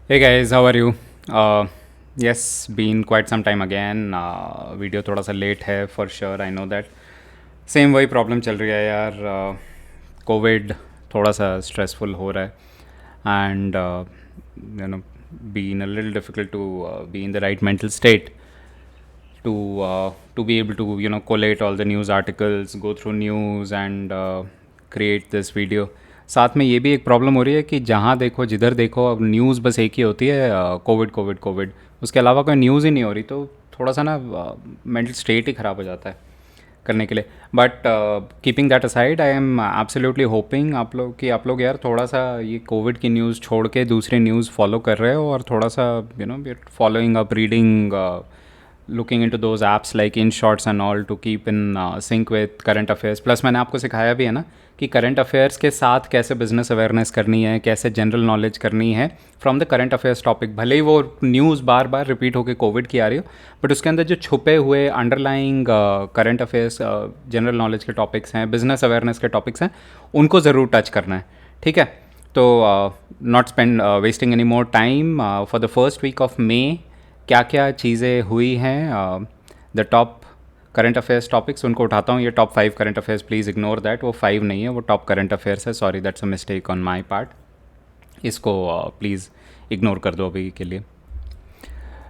Hey guys, how are you? Yes, been quite some time again. Video थोड़ा सा late है for sure, I know that. Same वही problem चल रही है यार. कोविड थोड़ा सा स्ट्रेसफुल हो रहा है and you know been a little difficult to be in the right mental state to be able to collate all the news articles, go through news and create this video. साथ में ये भी एक problem हो रही है कि जहाँ देखो जिधर देखो अब न्यूज़ बस एक ही होती है, कोविड कोविड कोविड. उसके अलावा कोई न्यूज़ ही नहीं हो रही, तो थोड़ा सा ना मेंटल स्टेट ही ख़राब हो जाता है करने के लिए. But keeping that aside, I am absolutely hopping आप लोग यार थोड़ा सा ये कोविड की न्यूज़ छोड़ के दूसरी न्यूज़ फॉलो कर रहे हो, और थोड़ा सा following up, reading, looking into those apps like Inshorts and all to keep in sync with current affairs. Plus मैंने आपको सिखाया भी है ना कि करंट अफेयर्स के साथ कैसे बिजनेस अवेयरनेस करनी है, कैसे जनरल नॉलेज करनी है from the current affairs topic. भले ही वो न्यूज़ बार बार रिपीट होकर कोविड की आ रही हो, बट उसके अंदर जो छुपे हुए underlying current affairs, general knowledge के टॉपिक्स हैं, बिजनेस अवेयरनेस के टॉपिक्स हैं, उनको ज़रूर टच करना है. ठीक है, तो not spend wasting any more time. For the first week of May क्या क्या चीज़ें हुई हैं, the top current affairs topics, उनको उठाता हूँ. ये top 5 current affairs, please ignore that. वो 5 नहीं है, वो टॉप करंट अफेयर्स है. Sorry, that's a mistake on my part. इसको प्लीज़ इग्नोर कर दो अभी के लिए.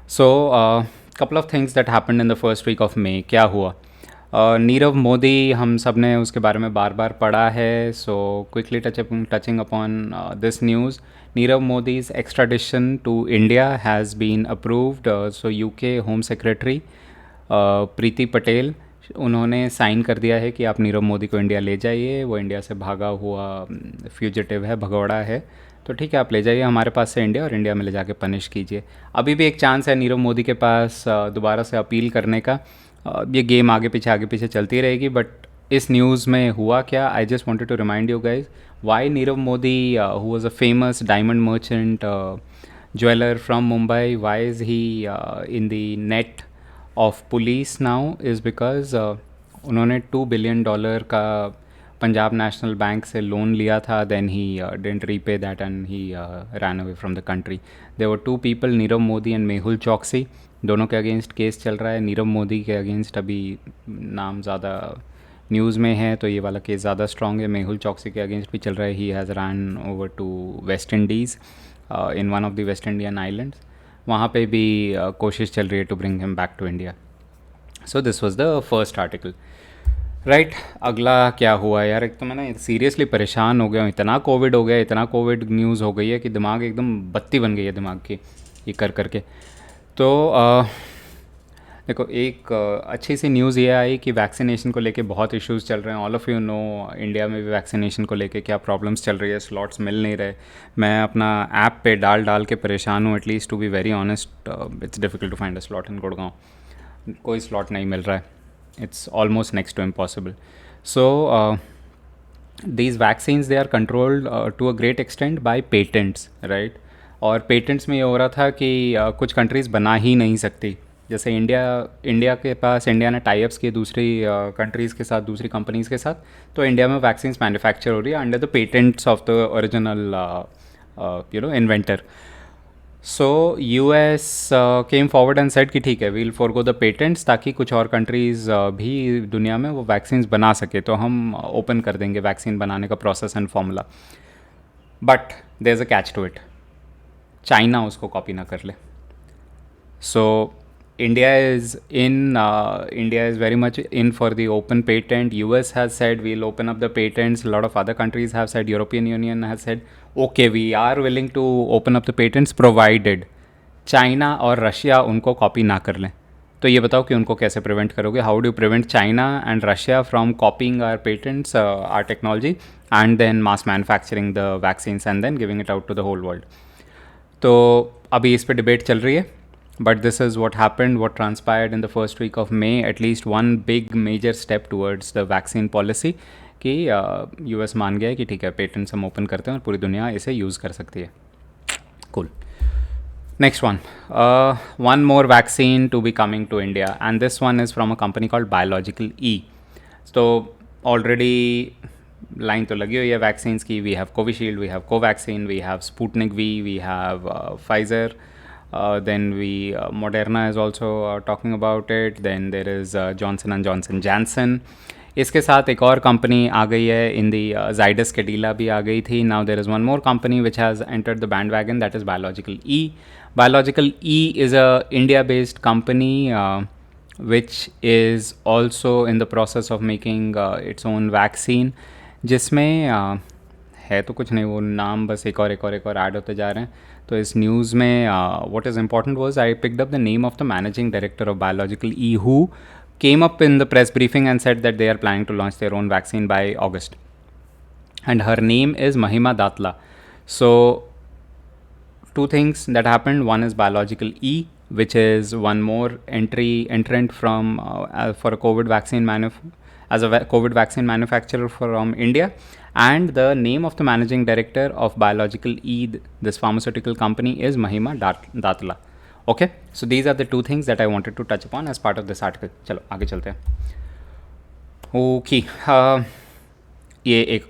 So couple of things that happened in the first week of May. क्या हुआ? नीरव मोदी, हम सब ने उसके बारे में बार बार पढ़ा है. So quickly touching upon this news. Nirav Modi's extradition to India has been approved. So UK home secretary Priti Patel, उन्होंने साइन कर दिया है कि आप नीरव मोदी को इंडिया ले जाइए. वो इंडिया से भागा हुआ फ्यूजिटिव है, भगौड़ा है, तो ठीक है आप ले जाइए हमारे पास से इंडिया, और इंडिया में ले जाके पनिश कीजिए. अभी भी एक चांस है नीरव मोदी के पास दोबारा से अपील करने का. ये गेम आगे पीछे चलती रहेगी. बट इस न्यूज़ में हुआ क्या, I just wanted to remind you guys why Nirav Modi, who was a famous diamond merchant, jeweler from Mumbai, why is he in the net of police now, is because उन्होंने $2 billion का पंजाब नेशनल बैंक से loan लिया था. Then he didn't repay that and he ran away from the country. There were 2 people, Nirav Modi and Mehul Choksi. दोनों के against case चल रहा है. नीरव मोदी के अगेंस्ट अभी नाम ज़्यादा न्यूज़ में है, तो ये वाला केस ज़्यादा स्ट्रॉन्ग है. मेहुल चौकसी के अगेंस्ट भी चल रहा है. He has run over to West Indies in one of the West Indian islands. वहाँ पे भी कोशिश चल रही है to bring him back to India. So this was the first article. Right, अगला क्या हुआ यार? एक तो मैं ना सीरियसली परेशान हो गया हूँ. इतना कोविड हो गया, इतना कोविड न्यूज़ हो गई है कि दिमाग एकदम बत्ती बन गई है दिमाग की ये कर करके. तो देखो, एक अच्छी सी न्यूज़ ये आई कि वैक्सीनेशन को लेके बहुत इश्यूज़ चल रहे हैं. All of you know India में भी वैक्सीनेशन को लेके क्या प्रॉब्लम्स चल रही है. स्लॉट्स मिल नहीं रहे. मैं अपना ऐप पे डाल डाल के परेशान हूँ. At least to be very honest, it's difficult to find a slot in Gurgaon. कोई स्लॉट नहीं मिल रहा है. It's almost next to impossible. So these vaccines, they are controlled to a great extent by patents, right? और patents में ये हो रहा था कि कुछ कंट्रीज़ बना ही नहीं सकती. जैसे इंडिया के पास, इंडिया ने टाई अप्स किए दूसरी कंट्रीज़ के साथ, दूसरी कंपनीज़ के साथ. तो इंडिया में वैक्सीन्स मैन्युफैक्चर हो रही है under the patents of the original inventor. So US came forward and said कि ठीक है, वील फॉरगो द पेटेंट्स, ताकि कुछ और कंट्रीज़ भी दुनिया में वो वैक्सीन्स बना सके. तो हम ओपन कर देंगे वैक्सीन बनाने का process and formula. But there is a catch to it. China उसको कॉपी ना कर ले. सो India is very much in for the open patent. US has said we'll open up the patents. A lot of other countries have said. European Union has said okay, we are willing to open up the patents provided China और Russia उनको copy ना कर लें. तो ये बताओ कि उनको कैसे प्रिवेंट करोगे? How do prevent China and Russia from copying our patents, or technology, and then mass manufacturing the vaccines and then giving it out to the whole world? तो अभी इस पर डिबेट चल रही है. But this is what happened, what transpired in the first week of May. At least one big major step towards the vaccine policy कि US मान गया है कि ठीक है, पेटेंट्स हम ओपन करते हैं और पूरी दुनिया इसे यूज़ कर सकती है. Cool. Next one. One more vaccine to be coming to India, and this one is from a company called Biological E. So already line तो लगी हुई है वैक्सीन्स की. We have Covishield, we have Covaxin, we have Sputnik we have Pfizer, then we Moderna is also talking about it, then there is Johnson and Johnson Janssen. इसके साथ एक और company आ गई है इन दी जाइडस कैडिला भी आ गई थी. Now there is one more company which has entered the band wagon, that is biological E. Biological E is a India based company which is also in the process of making its own vaccine, जिसमें है तो कुछ नहीं, वो नाम बस एक और ऐड होते जा रहे हैं. तो इस न्यूज़ में what is important was I picked up the name of the managing director of Biological E, who came up in the press briefing and said that they are planning to launch their own vaccine by August. And her name is Mahima Datla. So two things that happened. One is Biological E, which is one more entrant from for a COVID vaccine as a COVID vaccine manufacturer from India. And the name of the managing director of Biological E, this pharmaceutical company, is Mahima Datla. Okay, so these are the two things that I wanted to touch upon as part of this article. चलो आगे चलते हैं. Okay, ये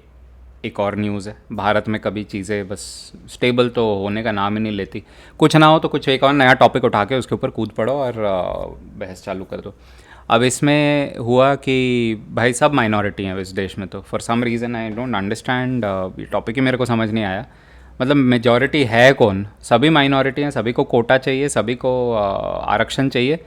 एक और news है. भारत में कभी चीज़ें बस स्टेबल तो होने का नाम ही नहीं लेती. कुछ ना हो तो कुछ एक और नया टॉपिक उठा के उसके ऊपर कूद पड़ो और बहस चालू कर दो. अब इसमें हुआ कि भाई सब माइनॉरिटी हैं इस देश में, तो for some reason I don't understand, ये टॉपिक ही मेरे को समझ नहीं आया. मतलब मेजॉरिटी है कौन? सभी माइनॉरिटी हैं, सभी को कोटा चाहिए, सभी को आरक्षण चाहिए.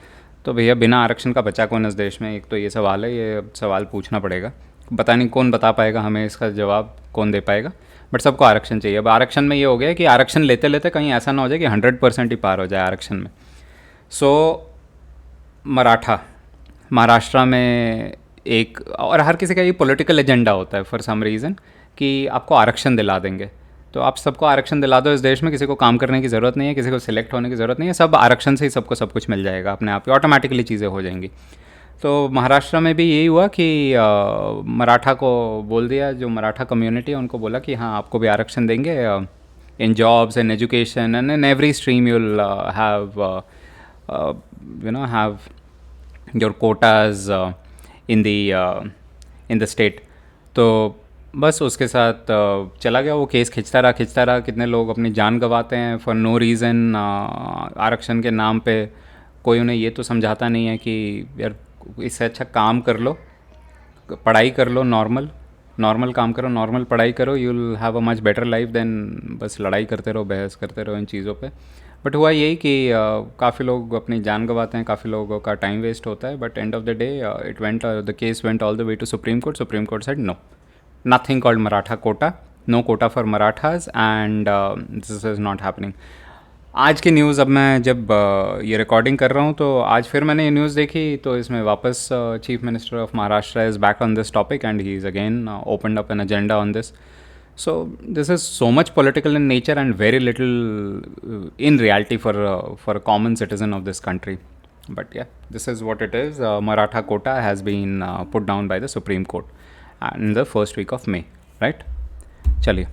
तो भैया बिना आरक्षण का बचा कौन इस देश में? एक तो ये सवाल है, ये सवाल पूछना पड़ेगा. पता नहीं कौन बता पाएगा हमें इसका जवाब, कौन दे पाएगा. बट सबको आरक्षण चाहिए. अब आरक्षण में ये हो गया कि आरक्षण लेते लेते कहीं ऐसा ना हो जाए कि 100% ही पार हो जाए आरक्षण में. सो मराठा महाराष्ट्र में एक, और हर किसी का ये पॉलिटिकल एजेंडा होता है फॉर सम रीज़न कि आपको आरक्षण दिला देंगे. तो आप सबको आरक्षण दिला दो इस देश में, किसी को काम करने की ज़रूरत नहीं है, किसी को सिलेक्ट होने की ज़रूरत नहीं है, सब आरक्षण से ही सबको सब कुछ मिल जाएगा, अपने आप ही ऑटोमेटिकली चीज़ें हो जाएंगी. तो महाराष्ट्र में भी यही हुआ कि मराठा को बोल दिया, जो मराठा कम्युनिटी है उनको बोला कि हाँ आपको भी आरक्षण देंगे in jobs, in education, and in every stream you will have your quotas in the state. तो बस उसके साथ चला गया वो केस, खिंचता रहा. कितने लोग अपनी जान गंवाते हैं फॉर नो रीज़न आरक्षण के नाम पे. कोई उन्हें ये तो समझाता नहीं है कि यार इससे अच्छा काम कर लो, पढ़ाई कर लो, नॉर्मल काम करो, नॉर्मल पढ़ाई करो, you will have a much better life than बस लड़ाई करते रहो, बहस करते रहो इन चीज़ों पे. बट हुआ यही कि काफ़ी लोग अपनी जान गंवाते हैं, काफ़ी लोगों का टाइम वेस्ट होता है. But end of the day the case went all the way to Supreme Court. Supreme Court said no, nothing called Maratha quota, no quota for Marathas, and this is not happening. आज की news, अब मैं जब ये recording कर रहा हूँ तो आज फिर मैंने ये न्यूज़ देखी, तो इसमें वापस chief minister of Maharashtra is back on this topic and he is again opened up an agenda on this. So this is so much political in nature and very little in reality for a common citizen of this country. But yeah, this is what it is. Maratha quota has been put down by the Supreme Court in the first week of May, right? Chaliye,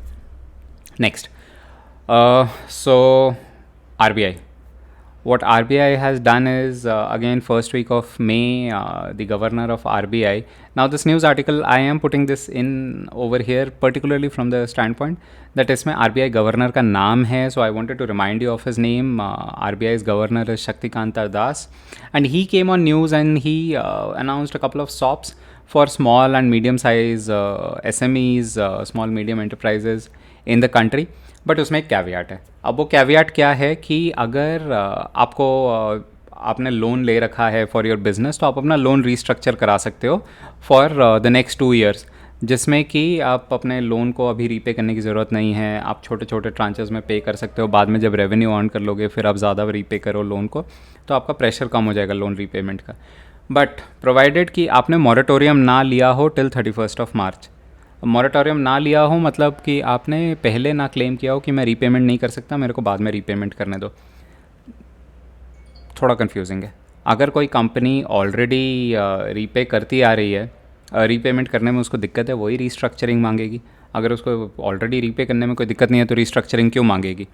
next. So RBI. What RBI has done is, again, first week of May, the governor of RBI. Now, this news article, I am putting this in over here, particularly from the standpoint that इसमें RBI governor का नाम है. So I wanted to remind you of his name. RBI's governor is Shaktikanta Das, and he came on news and he announced a couple of SOPs for small and medium-size SMEs, small medium enterprises in the country. But उसमें एक caveat है. अब वो caveat क्या है कि अगर आपने लोन ले रखा है फॉर योर बिजनेस, तो आप अपना लोन रीस्ट्रक्चर करा सकते हो फॉर द नेक्स्ट 2 years, जिसमें कि आप अपने लोन को अभी रीपे करने की ज़रूरत नहीं है. आप छोटे छोटे ट्रांचेस में पे कर सकते हो. बाद में जब रेवेन्यू अर्न कर लोगे फिर आप ज़्यादा रीपे करो लोन को, तो आपका प्रेशर कम हो जाएगा लोन रीपेमेंट का. बट प्रोवाइडेड कि आपने मॉरेटोरियम ना लिया हो टिल 31st March. मॉरेटोरियम ना लिया हो मतलब कि आपने पहले ना क्लेम किया हो कि मैं रीपेमेंट नहीं कर सकता, मेरे को बाद में रीपेमेंट करने दो. थोड़ा कंफ्यूजिंग है. अगर कोई कंपनी ऑलरेडी रीपे करती आ रही है, रीपेमेंट करने में उसको दिक्कत है, वही रीस्ट्रक्चरिंग मांगेगी. अगर उसको ऑलरेडी रीपे करने में कोई दिक्कत नहीं है तो रीस्ट्रक्चरिंग क्यों मांगेगी?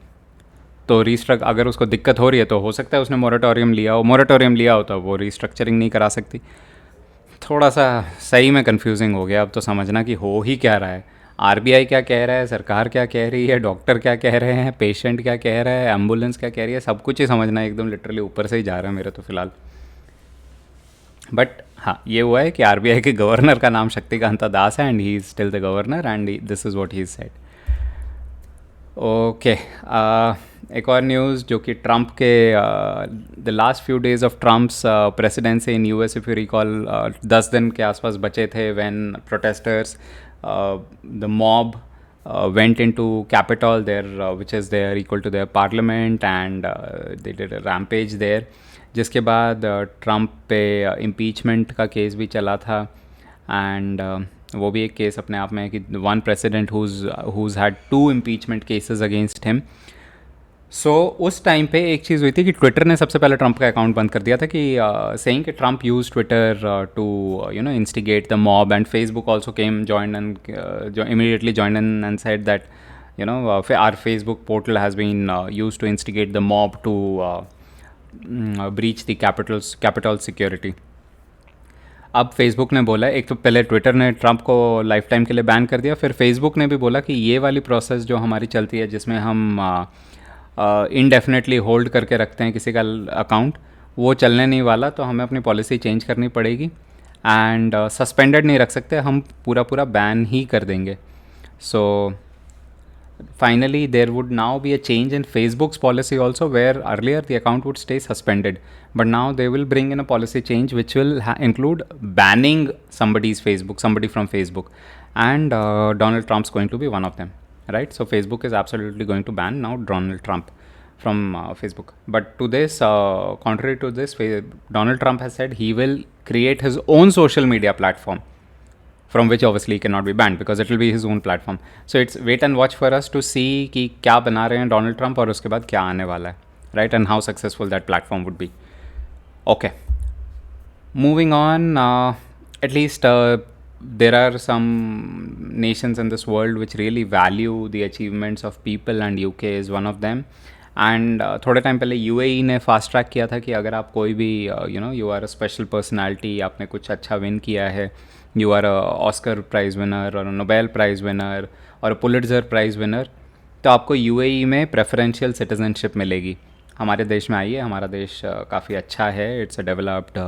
तो अगर उसको दिक्कत हो रही है तो हो सकता है उसने मॉरेटोरियम लिया हो तो वो रीस्ट्रक्चरिंग नहीं करा सकती. थोड़ा सा सही में कंफ्यूजिंग हो गया अब तो, समझना कि हो ही क्या रहा है। आरबीआई क्या कह रहा है, सरकार क्या कह रही है, डॉक्टर क्या कह रहे हैं, पेशेंट क्या कह रहा है, एम्बुलेंस क्या कह रही है, सब कुछ ही समझना एकदम लिटरली ऊपर से ही जा रहा है मेरे तो फ़िलहाल। बट हाँ, ये हुआ है कि आरबीआई के गवर्नर का नाम शक्तिकांता दास है and he is still the governor and this is what he said. Okay, एक और न्यूज़ जो कि ट्रंप के the last few days of Trump's presidency in US, if you recall 10 दिन के आसपास बचे थे when protesters the mob went into Capitol there, which is there equal to their parliament, and they did a rampage there. जिसके बाद Trump पे impeachment का case भी चला था एंड वो भी एक केस अपने आप में है कि one president who had 2 impeachment cases against him. So उस टाइम पे एक चीज़ हुई थी कि ट्विटर ने सबसे पहले ट्रंप का अकाउंट बंद कर दिया था कि सेइंग कि Trump use Twitter to instigate the mob, and Facebook also came join and immediately joined in and said that our Facebook portal has been used to instigate the mob to breach the Capitol security. अब Facebook ने बोला, एक तो पहले Twitter ने Trump को life time के लिए बैन कर दिया, फिर फेसबुक ने भी बोला कि ये वाली प्रोसेस जो हमारी चलती है जिसमें हम इनडेफिनेटली होल्ड करके रखते हैं किसी का अकाउंट, वो चलने नहीं वाला, तो हमें अपनी पॉलिसी चेंज करनी पड़ेगी एंड सस्पेंडेड नहीं रख सकते, हम पूरा बैन ही कर देंगे। सो finally there would now be a change in Facebook's policy also, where earlier the account would stay suspended, but now they will bring in a policy change which will include banning somebody from Facebook, and Donald Trump's going to be one of them, right? So Facebook is absolutely going to ban now Donald Trump from Facebook. But to this, contrary to this, Donald Trump has said he will create his own social media platform, from which obviously he cannot be banned because it will be his own platform. So it's wait and watch for us to see कि क्या बना रहे हैं Donald Trump और उसके बाद क्या आने वाला है, right? And how successful that platform would be. Okay, moving on, at least there are some nations in this world which really value the achievements of people, and UK is one of them. And थोड़े time पहले UAE ने fast track किया था कि अगर आप कोई भी you are a special personality, आपने कुछ अच्छा विन किया है, you are a Oscar prize winner और नोबेल प्राइज़ विनर और पुलिट्ज़र प्राइज़ विनर, तो आपको UAE में प्रेफरेंशियल सिटीज़नशिप मिलेगी। हमारे देश में आइए, हमारा देश काफ़ी अच्छा है, it's a developed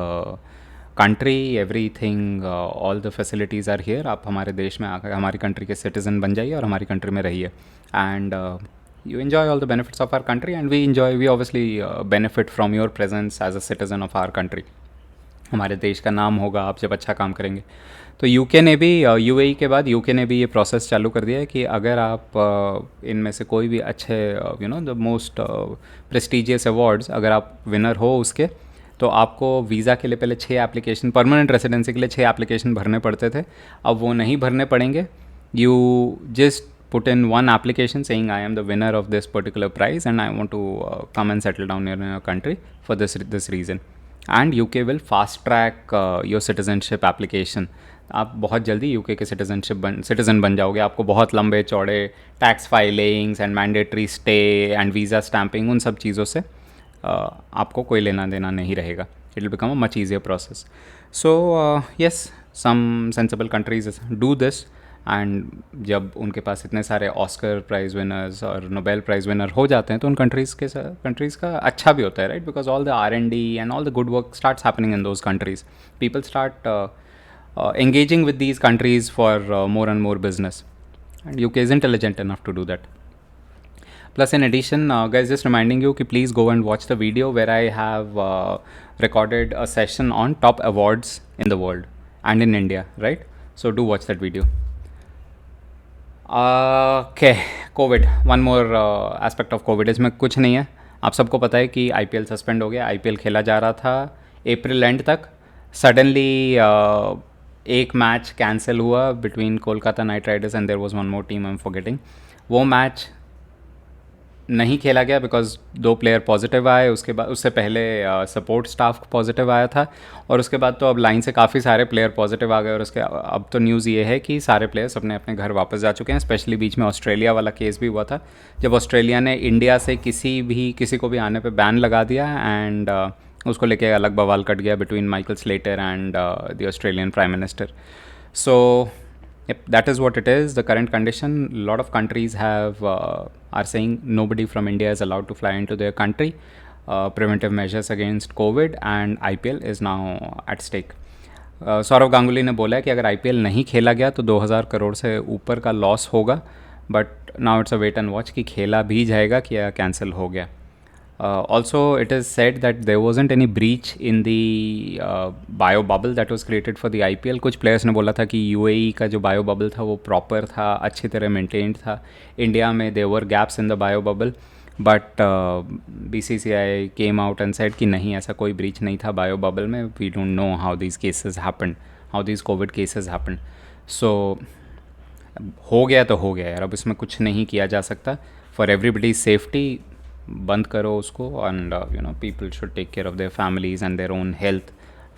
country, everything, all the facilities are here. आप हमारे देश में आकर हमारी कंट्री के सिटीज़न बन जाइए और हमारी कंट्री में रहिए, and you enjoy all the benefits of our country, and we obviously benefit from your presence as a citizen of our country. हमारे देश का नाम होगा आप जब अच्छा काम करेंगे। तो यूके ने भी UAE के बाद यूके ने भी ये प्रोसेस चालू कर दिया है कि अगर आप इनमें से कोई भी अच्छे द मोस्ट प्रेस्टिजियस अवार्ड्स अगर आप विनर हो उसके, तो आपको वीज़ा के लिए पहले 6 एप्लीकेशन, परमानेंट रेसिडेंसी के लिए 6 एप्लीकेशन भरने पड़ते थे, अब वो नहीं भरने पड़ेंगे। You just put in one application saying I am the winner of this particular prize and I want to come and settle down here in your country for this reason, and UK will fast track your citizenship application. आप बहुत जल्दी UK के citizen बन जाओगे। आपको बहुत लंबे चौड़े tax filings and mandatory stay and visa stamping, उन सब चीज़ों से आपको कोई लेना देना नहीं रहेगा। It will become a much easier process. So yes, some sensible countries do this, and जब उनके पास इतने सारे ऑस्कर प्राइज़ विनर्स और नोबेल प्राइज़ विनर हो जाते हैं तो उन कंट्रीज़ का अच्छा भी होता है, right? Because all the R&D and all the good work starts happening in those countries, people start engaging with these countries for more and more business, and UK is intelligent enough to do that. Plus, in addition, guys, just reminding you कि please go and watch the video where I have recorded a session on top awards in the world and in India, right? So do watch that video. Okay, Covid, one more aspect of Covid. इसमें कुछ नहीं है, आप सबको पता है कि IPL suspend हो गया। IPL खेला जा रहा था अप्रैल एंड तक, सडनली एक मैच कैंसिल हुआ between Kolkata Knight Riders and there was one more team, I am forgetting. वो मैच नहीं खेला गया बिकॉज 2 प्लेयर पॉजिटिव आए, उसके बाद उससे पहले सपोर्ट स्टाफ पॉजिटिव आया था, और उसके बाद तो अब लाइन से काफ़ी सारे प्लेयर पॉजिटिव आ गए, और उसके अब तो न्यूज़ ये है कि सारे प्लेयर्स अपने अपने घर वापस जा चुके हैं। स्पेशली बीच में ऑस्ट्रेलिया वाला केस भी हुआ था, जब ऑस्ट्रेलिया ने इंडिया से किसी को भी आने पे बैन लगा दिया, एंड उसको लेके अलग बवाल कट गया between Michael Slater and the Australian prime minister. So, yep, that is what it is. The current condition. A lot of countries are saying nobody from India is allowed to fly into their country. Preventive measures against COVID and IPL is now at stake. Sourav Ganguly ने बोला है कि अगर IPL नहीं खेला गया तो 2000 करोड़ से ऊपर का लॉस होगा. But now it's a wait and watch कि खेला भी जाएगा कि या कैंसिल हो गया. Also, it is said that there wasn't any breach in the bio bubble that was created for the IPL. कुछ प्लेयर्स ने बोला था कि UAE का जो bio bubble था वो प्रॉपर था, अच्छी तरह मेंटेन्ड था. इंडिया में there were gaps in the bio bubble, but BCCI came out and said कि नहीं, ऐसा कोई breach नहीं था bio bubble में. We don't know how these cases happened, how these COVID cases happened. So हो गया तो हो गया यार, अब इसमें कुछ नहीं किया जा सकता. For everybody's safety, बंद करो उसको. And you know, people should take care of their families and their own health.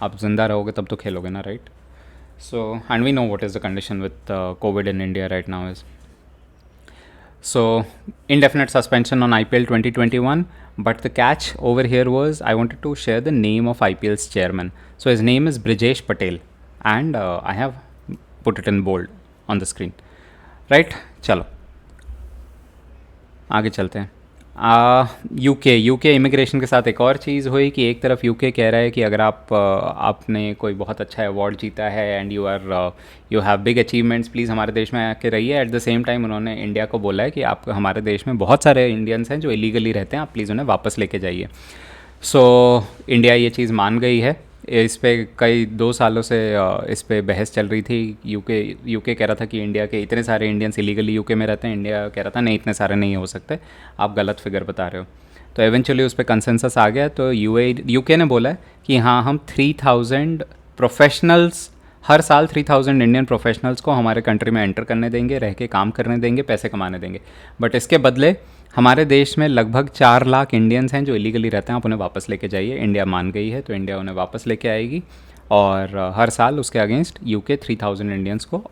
आप जिंदा रहोगे तब तो खेलोगे ना, right? So and we know what is the condition with Covid in India right now is. So indefinite suspension on IPL 2021, but the catch over here was I wanted to share the name of IPL's chairman. So his name is Brijesh Patel, and I have put it in bold on the screen. Right? चलो आगे चलते हैं. UK immigration के साथ एक और चीज़ हुई कि एक तरफ यूके कह रहा है कि अगर आपने कोई बहुत अच्छा अवार्ड जीता है and you have big achievements, please हमारे देश में आके रहिए. एट द सेम टाइम उन्होंने इंडिया को बोला है कि आप हमारे देश में बहुत सारे इंडियंस हैं जो इलीगली रहते हैं, आप प्लीज़ उन्हें वापस लेके जाइए. सो इंडिया ये चीज़ मान गई है. इस पे कई 2 सालों से इस पे बहस चल रही थी. यूके कह रहा था कि इंडिया के इतने सारे इंडियंस इलीगली यूके में रहते हैं. इंडिया कह रहा था नहीं, इतने सारे नहीं हो सकते, आप गलत फिगर बता रहे हो. तो एवेंचुअली उस पर कंसेंसस आ गया. तो यूके ने बोला है कि हाँ, हम 3000 प्रोफेशनल्स, हर साल 3000 इंडियन प्रोफेशनल्स को हमारे कंट्री में एंटर करने देंगे, रह के काम करने देंगे, पैसे कमाने देंगे. बट इसके बदले हमारे देश में लगभग 4 लाख इंडियंस हैं जो इलीगली रहते हैं, आप उन्हें वापस लेके जाइए. इंडिया मान गई है तो इंडिया उन्हें वापस लेके आएगी और हर साल उसके अगेंस्ट यूके 3000 इंडियंस को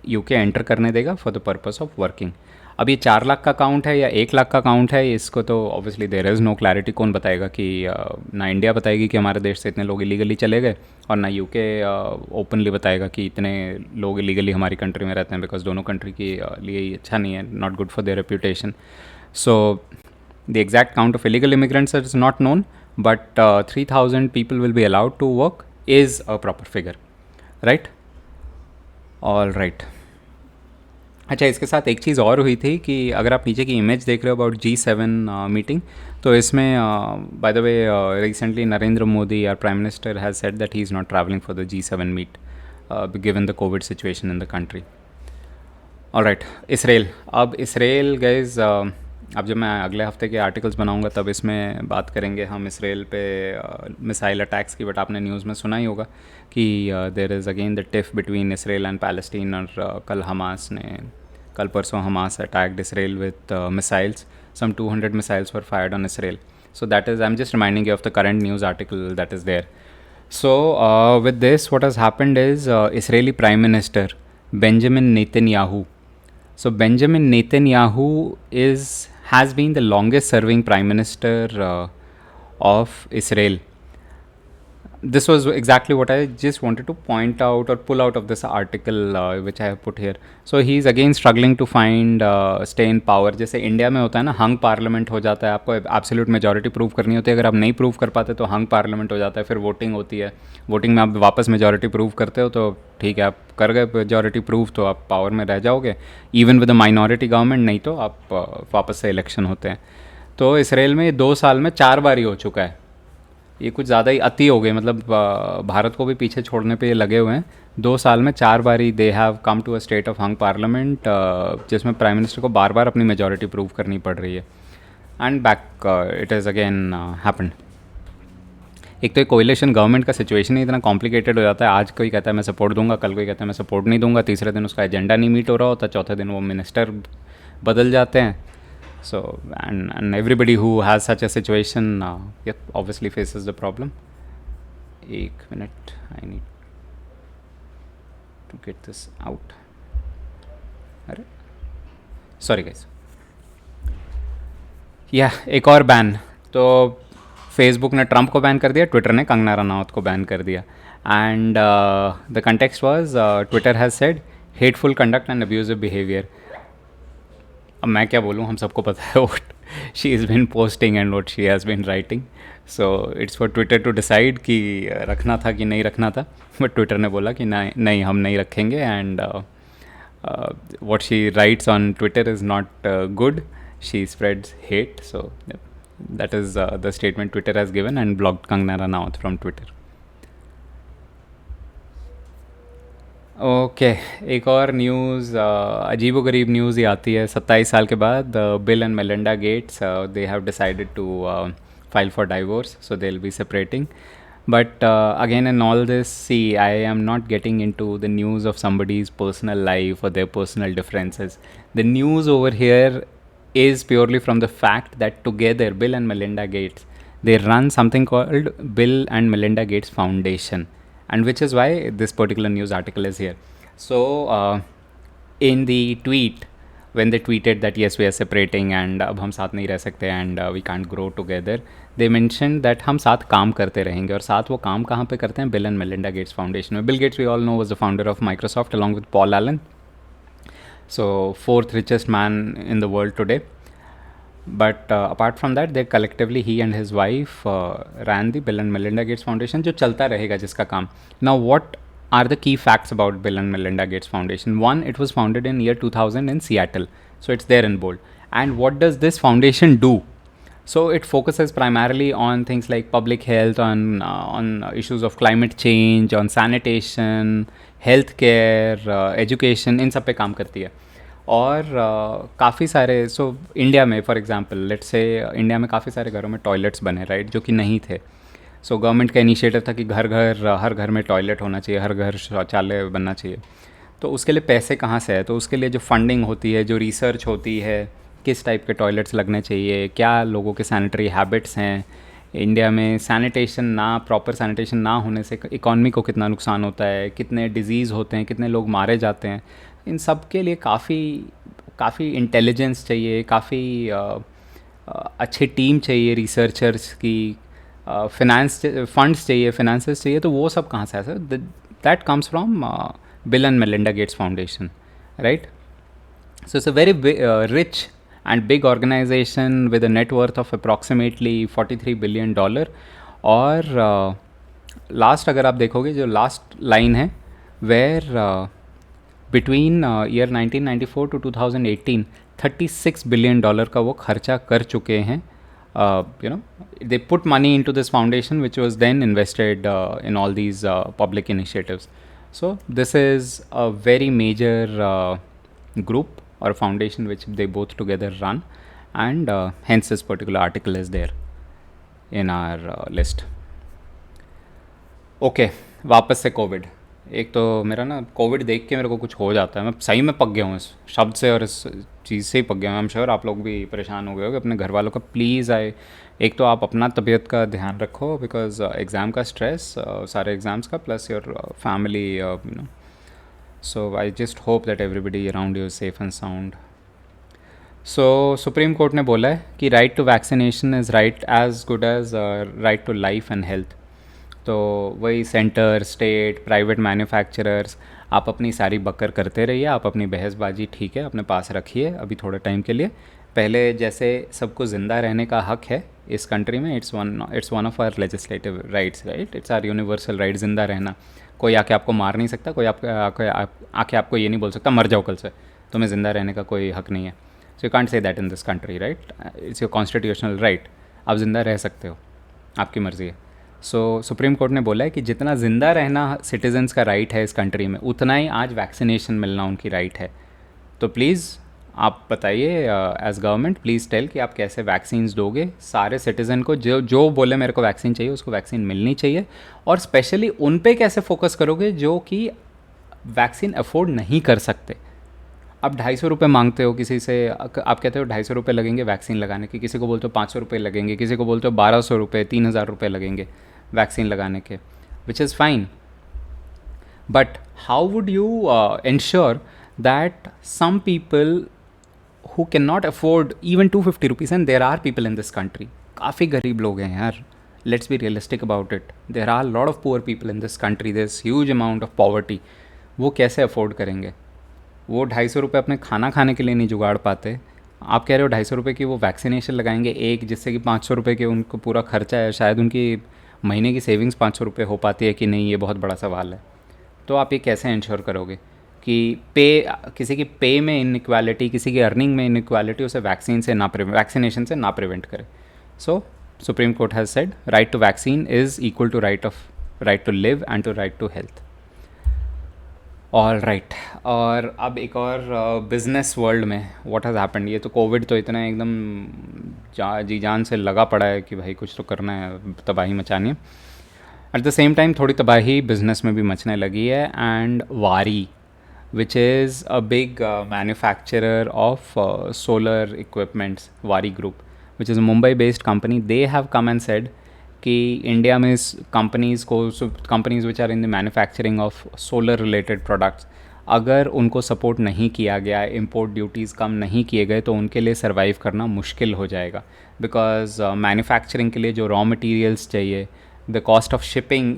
यूके एंटर करने देगा for the purpose of working. अब ये 4 लाख का काउंट है या 1 लाख का काउंट है, इसको तो obviously there is no clarity. कौन बताएगा कि ना इंडिया बताएगी कि हमारे देश से इतने लोग इलीगली चले गए, और ना यूके ओपनली बताएगा कि इतने लोग इलीगली हमारी कंट्री में रहते हैं, बिकॉज दोनों कंट्री के लिए ये अच्छा नहीं है, not good for their reputation. So the exact count of illegal immigrants is not known, but 3000 people will be allowed to work is a proper figure, right? All right. अच्छा, इसके साथ एक चीज़ और हुई थी कि अगर आप नीचे की इमेज देख रहे हो अबाउट G7 मीटिंग, तो इसमें by the way recently Narendra Modi, our prime minister, has said that he is not travelling for the G7 meet given the Covid situation in the country. All right. Israel. अब Israel guys, अब जब मैं अगले हफ्ते के आर्टिकल्स बनाऊंगा तब इसमें बात करेंगे हम इसराइल पे मिसाइल अटैक्स की. बट आपने न्यूज़ में सुना ही होगा कि there is again the tiff between Israel and Palestine. और कल परसों Hamas attacked Israel with missiles. Some 200 missiles were fired on Israel. So that is, I'm just reminding you of the current news article that is there. So with this, what has happened is Israeli Prime Minister Benjamin Netanyahu. So Benjamin Netanyahu has been the longest serving prime minister of Israel. This was exactly what I just wanted to point out or pull out of this article which I have put here. So he is again struggling to find stay in power. जैसे India में होता है ना, हंग parliament हो जाता है, आपको absolute majority prove करनी होती है. अगर आप नहीं प्रूव कर पाते तो हंग पार्लियामेंट हो जाता है, फिर वोटिंग होती है. वोटिंग में आप वापस मेजॉरिटी प्रूव करते हो तो ठीक है, आप कर गए मेजॉरिटी प्रूव तो आप पावर में रह जाओगे even with a minority government, नहीं तो आप वापस से इलेक्शन होते हैं. तो इसराइल में 2 साल में 4 बार ही हो चुका है. ये कुछ ज़्यादा ही अति हो गए, मतलब भारत को भी पीछे छोड़ने पे लगे हुए हैं. 2 साल में 4 बारी they have come to a state of hung parliament, जिसमें प्राइम मिनिस्टर को बार बार अपनी मेजॉरिटी प्रूव करनी पड़ रही है. And back it is again happened. एक तो कोalition गवर्नमेंट का सिचुएशन ही इतना कॉम्प्लिकेटेड हो जाता है. आज कोई कहता है मैं सपोर्ट दूंगा, कल कोई कहता है मैं सपोर्ट नहीं दूंगा, तीसरे दिन उसका एजेंडा नहीं मीट हो रहा होता, चौथे दिन वो मिनिस्टर बदल जाते हैं. So and everybody who has such a situation obviously faces the problem. 1 minute, I need to get this out. Sorry guys. Yeah, एक और बैन. तो फेसबुक ने ट्रंप को बैन कर दिया, ट्विटर ने कंगना रनावत को बैन कर दिया. And the context was Twitter has said hateful conduct and abusive behaviour. अब मैं क्या बोलूँ, हम सबको पता है what she has been posting and what she has been writing. So it's for Twitter to decide कि रखना था कि नहीं रखना था. बट ट्विटर ने बोला कि नहीं हम नहीं रखेंगे. And what she writes on Twitter is not good. She spreads hate. So that is the statement Twitter has given and blocked Kangana Ranaut from Twitter. Okay एक और न्यूज़, अजीबोगरीब न्यूज़ ही आती है 27 साल के बाद. Bill and Melinda Gates they have decided to file for divorce, so they will be separating. But again, in all this, see, I am not getting into the news of somebody's personal life or their personal differences. The news over here is purely from the fact that together, Bill and Melinda Gates, they run something called Bill and Melinda Gates Foundation, and which is why this particular news article is here. So, in the tweet, when they tweeted that yes, we are separating and अब हम साथ नहीं रह सकते and we can't grow together, they mentioned that हम साथ काम करते रहेंगे. और साथ वो काम कहाँ पे करते हैं? Bill and Melinda Gates foundation में. Bill Gates we all know was the founder of Microsoft along with Paul Allen, so fourth richest man in the world today. But apart from that, they collectively, he and his wife ran the Bill and Melinda Gates Foundation, जो चलता रहेगा जिसका काम. Now what are the key facts about Bill and Melinda Gates Foundation? One, it was founded in year 2000 in Seattle, so it's there in bold. And what does this foundation do? So it focuses primarily on things like public health, on issues of climate change, on sanitation, healthcare, education, इन सब पे काम करती है. और काफ़ी सारे, so India में for example let's say India में काफ़ी सारे घरों में टॉयलेट्स बने, राइट, जो कि नहीं थे. सो गवर्नमेंट का इनिशिएटिव था कि हर घर में टॉयलेट होना चाहिए, हर घर शौचालय बनना चाहिए. तो उसके लिए पैसे कहाँ से है? तो उसके लिए जो फंडिंग होती है, जो रिसर्च होती है, किस टाइप के टॉयलेट्स लगने चाहिए, क्या लोगों के सैनिटरी हैबिट्स हैं, इंडिया में सैनिटेशन ना, प्रॉपर सैनिटेशन ना होने से इकॉनमी को कितना नुकसान होता है, कितने डिजीज़ होते हैं, कितने लोग मारे जाते हैं. इन सब के लिए काफ़ी इंटेलिजेंस चाहिए, काफ़ी अच्छी टीम चाहिए, रिसर्चर्स की, फंड्स चाहिए, फिनेंसेस चाहिए. तो वो सब कहाँ से है sir? That comes from bill and Melinda Gates foundation, right. So it's a very rich and big organization with a net worth of approximately $43 billion. और लास्ट अगर आप देखोगे, जो लास्ट लाइन है, where between year 1994 to 2018 $36 billion का वो खर्चा कर चुके हैं. You know, they put money into this foundation which was then invested in all these public initiatives. So this is a very major group or foundation which they both together run, and hence this particular article is there in our list. Okay, वापस से Covid. एक तो मेरा ना Covid देख के मेरे को कुछ हो जाता है. मैं सही में पक गया हूँ इस शब्द से और इस चीज़ से ही पक गया हूँ. आई एम श्योर आप लोग भी परेशान हो गए होगे अपने घर वालों का. प्लीज़ एक तो आप अपना तबीयत का ध्यान रखो, बिकॉज एग्ज़ाम का स्ट्रेस, सारे एग्ज़ाम्स का, plus your family, you know. So I just hope that everybody around you is safe and sound. So Supreme Court ने बोला है कि right to vaccination is right as good as right to life and health. तो वही centre, state, private manufacturers, आप अपनी सारी बकर करते रहिए, आप अपनी बहसबाजी ठीक है अपने पास रखिए अभी थोड़े टाइम के लिए. पहले जैसे सबको ज़िंदा रहने का हक है इस कंट्री में, it's one of our legislative rights, right. It's our universal right ज़िंदा रहना. कोई आके आपको मार नहीं सकता, कोई आके आपको ये नहीं बोल सकता मर जाओ कल से, तुम्हें ज़िंदा रहने का कोई हक नहीं है. So you can't say that in this country, right. It's your constitutional right. आप ज़िंदा रह सकते हो, आपकी मर्ज़ी है. सो सुप्रीम कोर्ट ने बोला है कि जितना ज़िंदा रहना सिटीजन्स का राइट है इस कंट्री में, उतना ही आज वैक्सीनेशन मिलना उनकी राइट है. तो प्लीज़ आप बताइए एज गवर्नमेंट, प्लीज़ टेल कि आप कैसे वैक्सीन्स दोगे सारे सिटीज़न को. जो बोले मेरे को वैक्सीन चाहिए उसको वैक्सीन मिलनी चाहिए. और स्पेशली उन पे कैसे फोकस करोगे जो कि वैक्सीन अफोर्ड नहीं कर सकते. आप 250 रुपये मांगते हो किसी से, आप कहते हो 250 रुपये लगेंगे वैक्सीन लगाने के, किसी को बोलते हो 500 रुपये लगेंगे, किसी को बोलते हो 1200 रुपये, 3000 रुपये लगेंगे वैक्सीन लगाने के, which is fine. But how would you ensure that some people who cannot afford even 250 rupees, and there are people in this country, काफ़ी गरीब लोग हैं यार, let's be realistic about it. There are a lot of poor people in this country. There's huge amount of poverty. वो कैसे afford करेंगे? वो 250 रुपये अपने खाना खाने के लिए नहीं जुगाड़ पाते. आप कह रहे हो 250 रुपये की वो वैक्सीनेशन लगाएंगे एक, जिससे कि 500 रुपये के उनको पूरा खर्चा है. शायद उनकी महीने की सेविंग्स 500 रुपये हो पाती है कि नहीं, ये बहुत बड़ा सवाल है. तो आप ये कैसे इंश्योर करोगे कि किसी की पे में इनइक्वालिटी, किसी की अर्निंग में इनइक्वालिटी उसे वैक्सीनेशन से ना प्रिवेंट करे. So supreme court has said right to vaccine is equal to right to live and to right to health. All right. और अब एक और बिज़नेस वर्ल्ड में व्हाट हैज़ हैपेंड. ये तो कोविड तो इतना एकदम जी जान से लगा पड़ा है कि भाई कुछ तो करना है, तबाही मचानी है. एट द सेम टाइम थोड़ी तबाही बिजनेस में भी मचने लगी है. And Waaree, which is a big manufacturer of solar equipments, Waaree group, which is a Mumbai based company, they have come and said कि इंडिया में companies which are in the manufacturing of solar related products, अगर उनको support नहीं किया गया, import duties कम नहीं किए गए, तो उनके लिए सर्वाइव करना मुश्किल हो जाएगा. बिकॉज मैन्युफैक्चरिंग के लिए जो रॉ मटेरियल्स चाहिए, the cost of shipping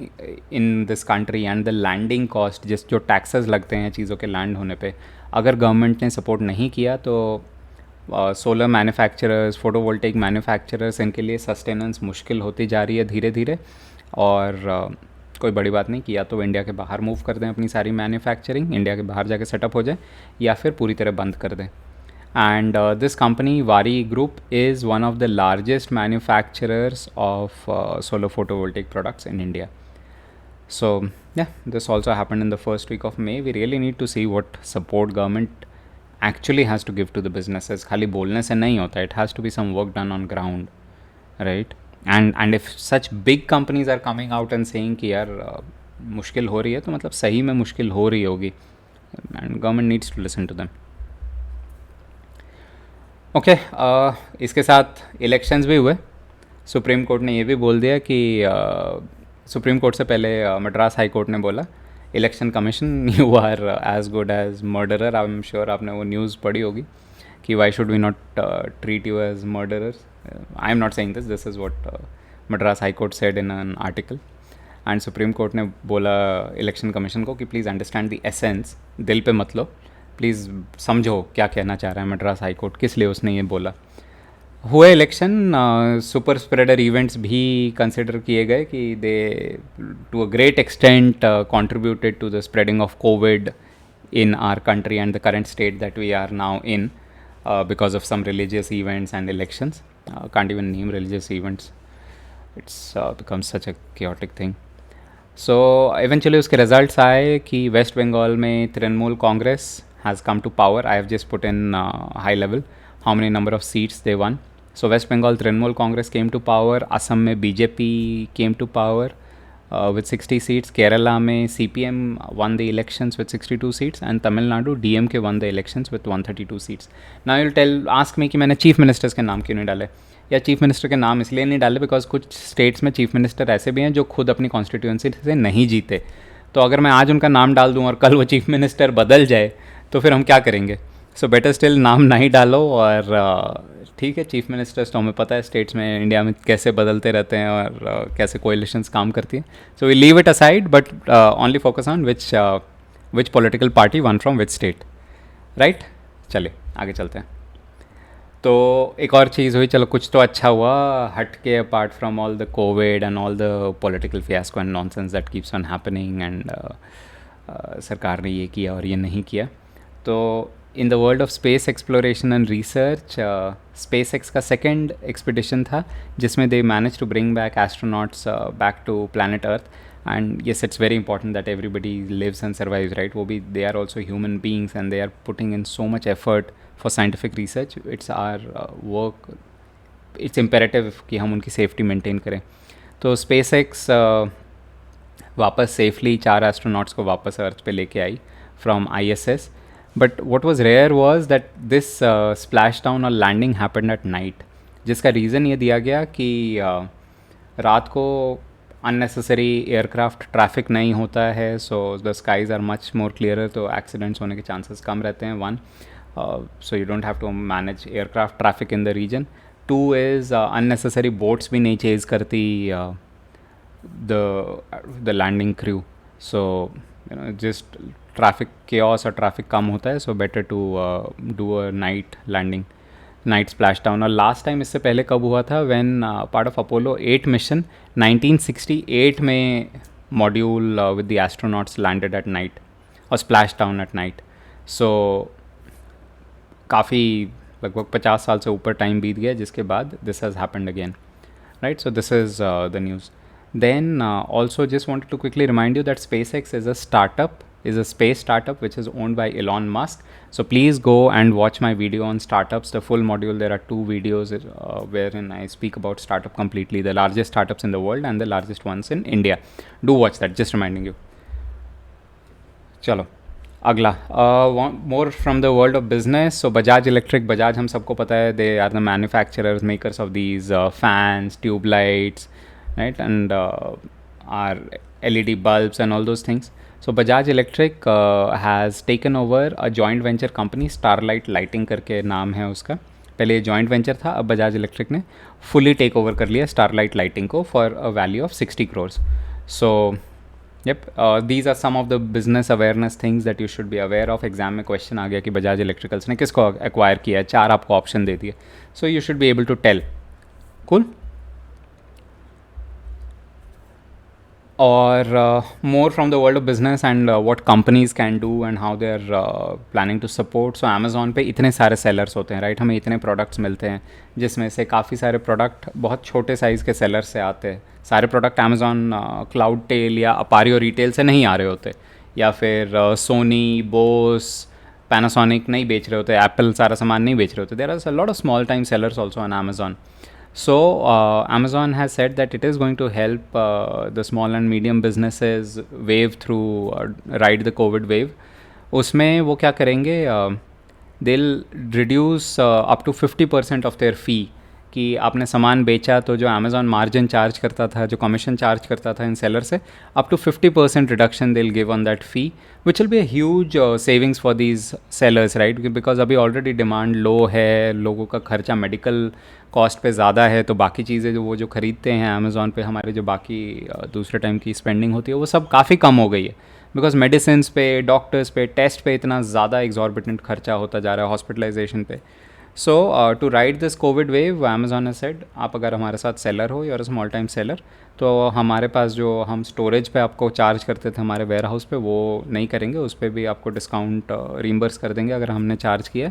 in this country and the landing cost, जो टैक्सेस लगते हैं चीज़ों के लैंड होने पे, अगर गवर्नमेंट ने सपोर्ट नहीं किया तो सोलर मैन्युफैक्चरर्स, फोटोवोल्टेइक मैन्युफैक्चरर्स, इनके लिए सस्टेनेंस मुश्किल होती जा रही है धीरे धीरे. और कोई बड़ी बात नहीं, किया तो इंडिया के बाहर मूव कर दें अपनी सारी मैन्युफैक्चरिंग, इंडिया के बाहर जाके सेटअप हो जाए, या फिर पूरी तरह बंद कर दें. And this company, Vari Group, is one of the largest manufacturers of solar photovoltaic products in India. So yeah, this also happened in the first week of May. We really need to see what support government actually has to give to the businesses. खाली बोलने से नहीं होता, it has to be some work done on ground, right? And if such big companies are coming out and saying कि यार मुश्किल हो रही है, तो मतलब सही में मुश्किल हो रही होगी, and government needs to listen to them. Okay. इसके साथ इलेक्शंस भी हुए. सुप्रीम कोर्ट ने ये भी बोल दिया कि सुप्रीम कोर्ट से पहले मद्रास हाई कोर्ट ने बोला, election commission, you are as good as murderer. I am sure आपने वो न्यूज़ पढ़ी होगी कि why should we not treat you as murderers. I am not saying this is what Madras high court said in an article. And supreme court ने बोला election commission को कि please understand the essence, दिल पे मत लो, प्लीज़ समझो क्या कहना चाह रहा है मद्रास हाई कोर्ट, किस लिए उसने ये बोला. हुए इलेक्शन, सुपर स्प्रेडर इवेंट्स भी कंसिडर किए गए कि they to a great extent contributed to the spreading of covid in our country and the current state that we are now in, because of some religious events and elections. Can't even name religious events. It's become such a chaotic thing. So eventually उसके results आए कि waste Bengal में Trinamool Congress has come to power. I have just put in high level how many number of seats they won. So West Bengal Trinamool Congress came to power. Assam में BJP came to power with 60 seats. Kerala में CPM won the elections with 62 seats, and Tamil Nadu DMK won the elections with 132 seats. Now you'll ask me कि मैंने chief ministers के नाम क्यों नहीं डाले. या चीफ मिनिस्टर के नाम इसलिए नहीं डाले बिकॉज कुछ स्टेट्स में चीफ मिनिस्टर ऐसे भी हैं जो खुद अपनी कॉन्स्टिट्यूंसी से नहीं जीते. तो अगर मैं आज उनका नाम डाल दूं और कल वो चीफ मिनिस्टर बदल जाए तो फिर हम क्या करेंगे. सो बेटर स्टिल नाम नहीं डालो. और ठीक है, चीफ मिनिस्टर्स तो हमें पता है स्टेट्स में इंडिया में कैसे बदलते रहते हैं और कैसे कोएलिशंस काम करती हैं. So we leave it aside, but only focus on which political party one from which state. Right, चलिए आगे चलते हैं. तो एक और चीज़ हुई, चलो कुछ तो अच्छा हुआ हट के, apart from all the Covid and all the political fiasco and nonsense that keeps on happening, and सरकार ने ये किया और ये नहीं किया. तो in the world of space exploration and research, SpaceX का सेकेंड एक्सपीडिशन था जिसमें they manage to bring back astronauts back to planet Earth. And yes, it's very important that everybody lives and survives, right. वो भी, they are also human beings and they are putting in so much effort for scientific research. It's our work, it's imperative कि हम उनकी safety maintain करें. तो SpaceX वापस safely 4 astronauts को वापस अर्थ पे लेके आई from ISS. But what was rare was that this splash down और लैंडिंग हैपेंड एट नाइट, जिसका रीज़न ये दिया गया कि रात को अननेसेसरी एयरक्राफ्ट ट्रैफिक नहीं होता है, so the skies are much more clearer, तो एक्सीडेंट्स होने के चांसेस कम रहते हैं. 1, so you don't have to manage aircraft traffic in the region. Too is unnecessary boats भी नहीं चेज़ करती the landing crew. So just traffic chaos और traffic कम होता है, so better to do a night landing, night splash down. और last time इससे पहले कब हुआ था, when part of Apollo 8 mission 1968 में module with the astronauts landed at night और splash down at night. So काफ़ी लगभग 50 साल से ऊपर टाइम बीत गया जिसके बाद this has happened again, right? So this is the news. Then also just wanted to quickly remind you that SpaceX is a startup, is a space startup which is owned by Elon Musk. So please go and watch my video on startups, the full module. There are 2 videos wherein I speak about startup completely, the largest startups in the world and the largest ones in India. Do watch that, just reminding you. चलो अगला, more from the world of business. So Bajaj electric, Bajaj हम सबको पता है, they are the manufacturers, makers of these fans, tubelights, right, and are LED bulbs and all those things. So Bajaj Electric has taken over a joint venture company, Starlight Lighting करके नाम है उसका. पहले ये जॉइंट वेंचर था, अब Bajaj electric ने fully take over कर लिया स्टारलाइट लाइटिंग को for a value of 60 crores. So yep, these are some of the business awareness things that you should be aware of. Exam में क्वेश्चन आ गया कि Bajaj electricals ने किसको एक्वायर किया है, 4 आपको ऑप्शन दे दिए. So you should be able to tell. Cool. और more from the world of business and what companies can do and how they are planning to support. So Amazon पे इतने सारे sellers होते हैं, right? हमें इतने products मिलते हैं जिसमें से काफ़ी सारे product बहुत छोटे साइज़ के sellers से आते हैं. सारे प्रोडक्ट अमेज़ॉन क्लाउड टेल या अपारियो रिटेल से नहीं आ रहे होते, या फिर सोनी, बोस, पैनासोनिक नहीं बेच रहे होते, एप्पल सारा सामान नहीं बेच रहे होते. There are a lot of small time sellers also on Amazon. So Amazon has said that it is going to help the small and medium businesses wave through, ride the COVID wave. उसमें वो क्या करेंगे, they'll reduce up to 50% of their fee. कि आपने सामान बेचा तो जो अमेज़ॉन मार्जिन चार्ज करता था, जो कमीशन चार्ज करता था इन सेलर से, up to 50% reduction they will give on that fee, which will be a huge savings for these sellers, right? Because अभी ऑलरेडी डिमांड लो है, लोगों का खर्चा मेडिकल कॉस्ट पे ज़्यादा है, तो बाकी चीज़ें जो वो जो ख़रीदते हैं अमेज़ॉन पे, हमारे जो बाकी दूसरे टाइम की स्पेंडिंग होती है वो सब काफ़ी कम हो गई है. बिकॉज मेडिसिन पे, डॉक्टर्स पे, टेस्ट पे इतना ज़्यादा एग्जॉर्बिटेंट खर्चा होता जा रहा है, हॉस्पिटलाइजेशन पे. So to ride this covid wave, Amazon ने सेड आप अगर हमारे साथ सेलर हो, या स्मॉल टाइम सेलर, तो हमारे पास जो हम स्टोरेज पे आपको चार्ज करते थे हमारे वेयर हाउस पे, वो नहीं करेंगे, उस पर भी आपको डिस्काउंट रीइंबर्स कर देंगे अगर हमने चार्ज किया.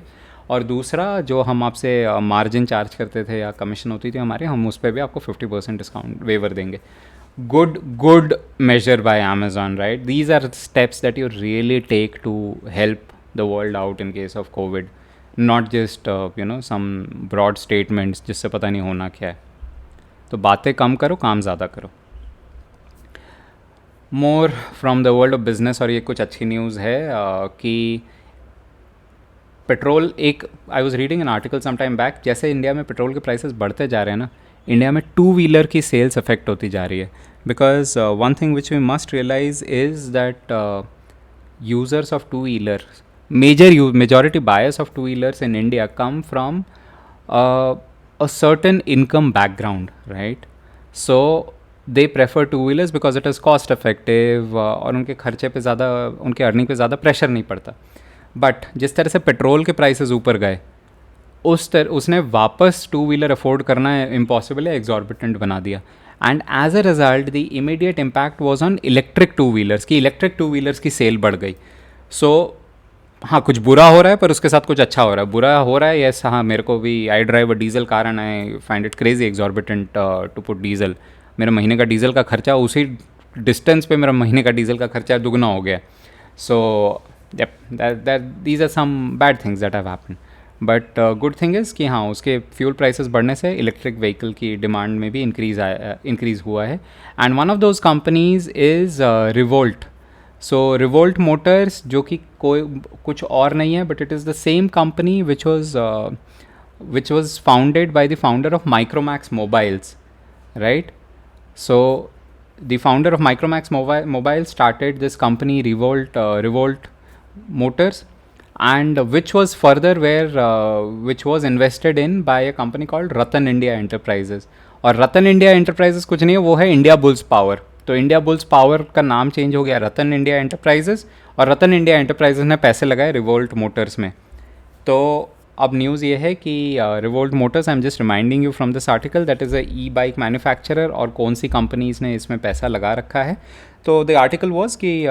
और दूसरा जो हम आपसे मार्जिन चार्ज करते थे या कमीशन होती थी हमारी, हम उस पर भी आपको 50% डिस्काउंट वेवर देंगे. Good measure by Amazon, right? These are steps that you really take to help the world out in case of COVID, not just some broad statements जिससे पता नहीं होना क्या है. तो बातें कम करो, काम ज़्यादा करो. More from the world of business, और ये कुछ अच्छी न्यूज़ है कि पेट्रोल, एक I was reading an article some time back, जैसे इंडिया में पेट्रोल के प्राइसेस बढ़ते जा रहे हैं ना, इंडिया में 2 व्हीलर की सेल्स अफेक्ट होती जा रही है. Because one thing which we must realise is that users of 2 wheeler, majority buyers of 2 wheelers in India come from a certain income background, right? So they prefer 2 wheelers because it is cost effective, और उनके खर्चे पे ज़्यादा, उनके earning पे ज़्यादा pressure नहीं पड़ता. बट जिस तरह से पेट्रोल के प्राइसेस ऊपर गए, उसने वापस 2 व्हीलर अफोर्ड करना इम्पॉसिबल है, एग्जॉर्बिटेंट बना दिया. And as a result the immediate impact was on electric 2 wheelers की. इलेक्ट्रिक 2 व्हीलर्स की सेल बढ़ गई. सो हाँ, कुछ बुरा हो रहा है पर उसके साथ कुछ अच्छा हो रहा है. बुरा हो रहा है, यस, हाँ, मेरे को भी, I drive a diesel car and I find it crazy exorbitant to put diesel. मेरा महीने का डीजल का खर्चा, उसी डिस्टेंस पे मेरा महीने का डीजल का खर्चा दुगना हो गया. So these are some bad things that have happened. But good thing is कि हाँ, उसके फ्यूल प्राइसेस बढ़ने से इलेक्ट्रिक व्हीकल की डिमांड में भी इंक्रीज़ हुआ है. And one of those companies is revolt. So revolt Motors, जो कि कोई कुछ और नहीं है, but it is the same company which was founded by the founder of Micromax mobiles, right? So the founder of Micromax mobile started this company, Revolt Motors, and which was further where which was invested in by a company called Ratan India Enterprises. और रतन India enterprises कुछ नहीं है, वो है India bulls power. तो India bulls power का नाम change हो गया रतन इंडिया एंटरप्राइजेस, और रतन इंडिया एंटरप्राइजेस ने पैसे लगाए रिवोल्ट मोटर्स में. तो अब न्यूज़ ये है कि revolt Motors, I am just reminding you from this article, that is a E bike manufacturer, और कौन सी कंपनीज़ ने इसमें पैसा लगा रखा है. तो द आर्टिकल वॉज कि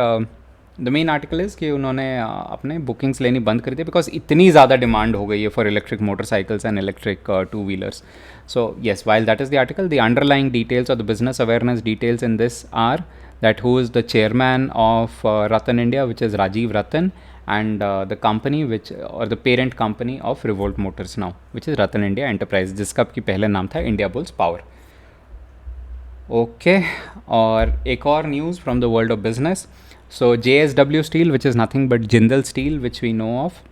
द मेन आर्टिकल इज़ कि उन्होंने अपने बुकिंग्स लेनी बंद कर दी बिकॉज इतनी ज़्यादा डिमांड हो गई है for electric motorcycles and electric two wheelers. So yes, while that is the article, the underlying details or the business awareness details in this are that who is the chairman of Ratan India, which is Rajiv Ratan, and the company which or the parent company of Revolt Motors now, which is Ratan India Enterprise, जिसका की पहले नाम था India Bulls Power. Okay, और एक और news from the world of business. So JSW Steel, which is nothing but Jindal Steel, which we know of,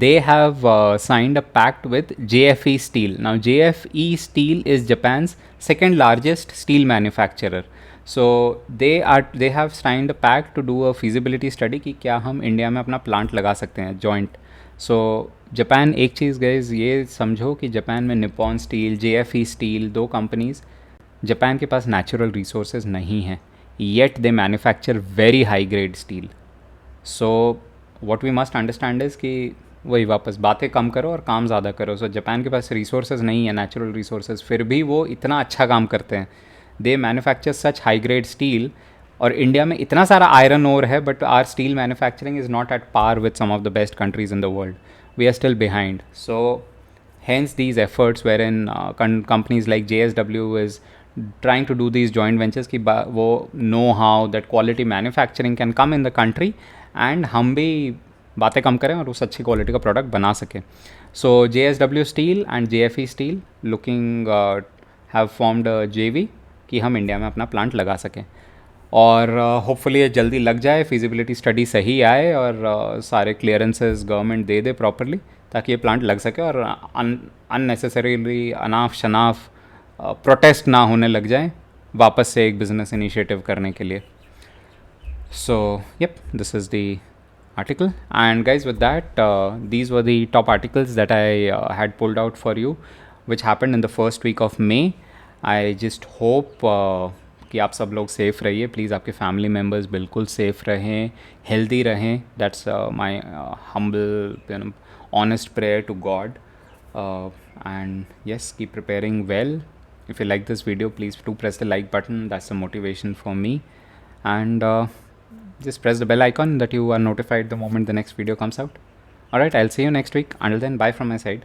they have signed a pact with JFE Steel. Now JFE Steel is Japan's second largest steel manufacturer. So they have signed a pact to do a feasibility study कि क्या हम India में अपना plant लगा सकते हैं joint. So Japan, एक चीज़ guys ये समझो कि जापान में निप्पॉन स्टील, JFE स्टील, दो कंपनीज़, जापान के पास नेचुरल रिसोर्सेज नहीं हैं, yet they manufacture very high grade steel. So what we must understand is कि वही वापस बातें कम करो और काम ज़्यादा करो. सो जापान के पास रिसोर्सेज नहीं है, नेचुरल रिसोर्सेज, फिर भी वो इतना अच्छा काम करते हैं. They manufacture such high grade steel. और इंडिया में इतना सारा आयरन ओर है, but our steel manufacturing is not at par with some of the best countries in the world. We are still behind. So hence these efforts wherein companies like JSW is trying to do these joint ventures कि वो know how that quality manufacturing can come in the country and हम भी बातें कम करें और उस अच्छी quality का प्रोडक्ट बना सकें. सो JSW Steel and JFE Steel looking have formed a JV कि हम इंडिया में अपना प्लांट लगा सकें. और होपफुली ये जल्दी लग जाए, फिजिबिलिटी स्टडी सही आए और सारे क्लियरेंसेस गवर्नमेंट दे दे प्रॉपरली, ताकि ये प्लांट लग सके और अननेसेसरीली अनाफ शनाफ प्रोटेस्ट ना होने लग जाए वापस से एक बिज़नेस इनिशिएटिव करने के लिए. So yup, this is the article. And guys, with that, these were the top articles that I had pulled out for you, which happened in the first week of May. I just hope कि आप सब लोग safe रहिए. Please आपके family members बिल्कुल safe रहें, healthy रहें. That's my humble honest prayer to God. And yes, keep preparing well. If you like this video, please do press the like button. That's the motivation for me. And just press the bell icon that you are notified the moment the next video comes out. Alright, I'll see you next week. Until then, bye from my side.